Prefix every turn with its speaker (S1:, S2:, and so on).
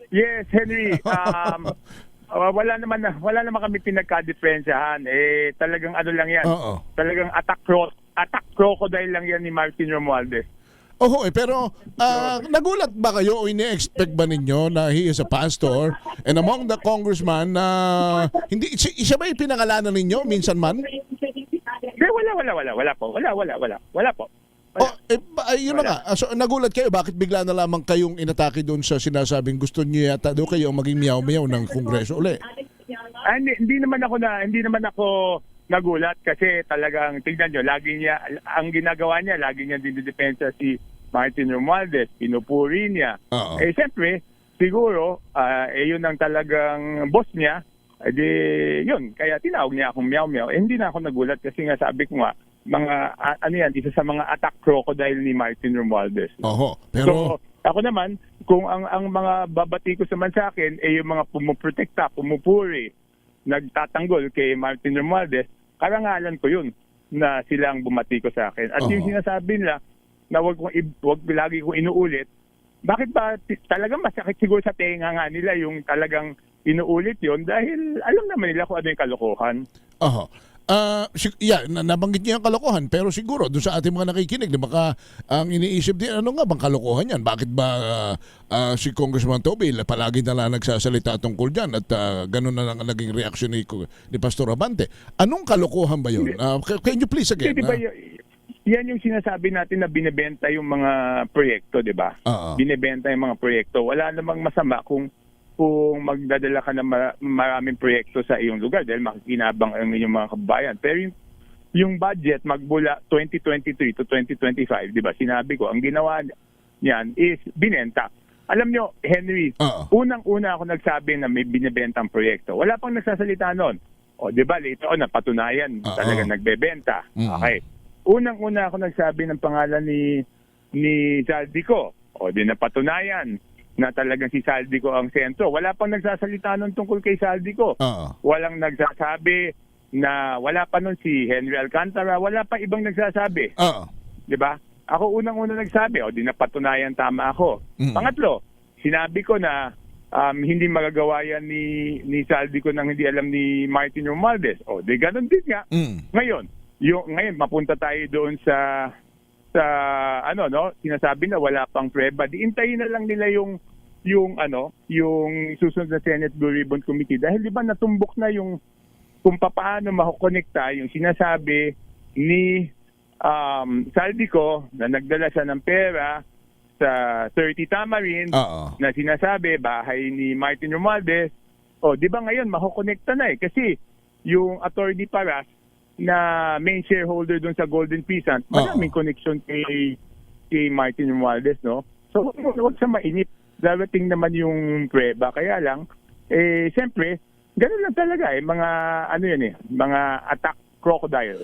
S1: Yes, Henry. Wala naman kami pinagka-diferensyahan. Talagang ano lang 'yan.
S2: Oo.
S1: Talagang attack crocodile lang 'yan ni Martin Romualdez.
S2: Oho, pero nagulat ba kayo o ini-expect ba ninyo na he is a pastor and among the congressman na hindi siya ba ipinangalanan ninyo minsan man?
S1: Wala po. Wala po.
S2: Oh, yun na nga. So, nagulat kayo, bakit bigla na lamang kayong inatake doon sa sinasabing gusto niyo yata daw kayo maging miyaw-miyaw ng Kongreso uli?
S1: Hindi naman ako nagulat kasi talagang tignan nyo, ang ginagawa niya, lagi niya dinidepensa si Martin Romualdez, pinupuri niya.
S2: Oo.
S1: Siyempre, siguro, yun ang talagang boss niya, yun, kaya tinawag niya akong miyaw-miyaw. Hindi na ako nagulat kasi nga sabi ko nga, isa sa mga attack crocodile ni Martin Romualdez.
S2: Oho, pero
S1: So, ako naman, kung ang mga babati ko naman sa akin, yung mga pumuprotekta, pumupuri, nagtatanggol kay Martin Romualdez, karangalan ko yun na silang bumati ko sa akin. At yung sinasabi nila na wag lagi ko inuulit, bakit ba talagang masakit siguro sa tenga nga nila yung talagang inuulit yon dahil alam naman nila kung ano yung kalokohan.
S2: oho. Nabanggit niyo yung kalokohan pero siguro doon sa ating mga nakikinig na baka ang iniisip din ano nga bang kalokohan yan? Bakit ba si Congressman Toby palagi na lang nagsasalita tungkol dyan at ganun na lang ang naging reaksyon ni Pastor Abante? Anong kalokohan ba yun? Can you please again?
S1: Diba, yan yung sinasabi natin na binebenta yung mga proyekto, di ba? Binebenta yung mga proyekto. Wala namang masama kung magdadala ka ng maraming proyekto sa iyong lugar dahil makikinabang ang inyong mga kababayan. Pero yung budget magbula 2023 to 2025, di ba? Sinabi ko, ang ginawa niyan is binenta. Alam nyo, Henry, unang-una ako nagsabi na may binibentang proyekto. Wala pang nagsasalita noon. O, di ba, later on, napatunayan, talagang nagbebenta. Okay. Unang-una ako nagsabi ng pangalan ni Zaldico. O, di napatunayan na talagang si Zaldico ang sentro. Wala pang nagsasalita nun tungkol kay Zaldico. Walang nagsasabi na wala pa nun si Henry Alcantara, wala pa ibang nagsasabi. Di ba? Ako unang-una nagsabi, di napatunayan tama ako. Pangatlo, sinabi ko na hindi magagawa yan ni Zaldico nang hindi alam ni Martin Romualdez. Di ganun din nga. Ngayon mapunta tayo doon sa sinasabi na wala pang prueba. Diintayin na lang nila yung susunod na Senate Blue Ribbon Committee dahil di ba natumbok na yung kung paano makukonekta yung sinasabi ni Zaldico na nagdala siya ng pera sa 30 Tamarind na sinasabi bahay ni Martin Romualdez. Di ba ngayon makukonekta na kasi yung Attorney Paras na main shareholder doon sa Golden Peasant, maraming connection kay Martin Romualdez, no? So, huwag sa mainip. Darating naman yung prueba. Kaya lang, siyempre, ganun lang talaga mga attack crocodile.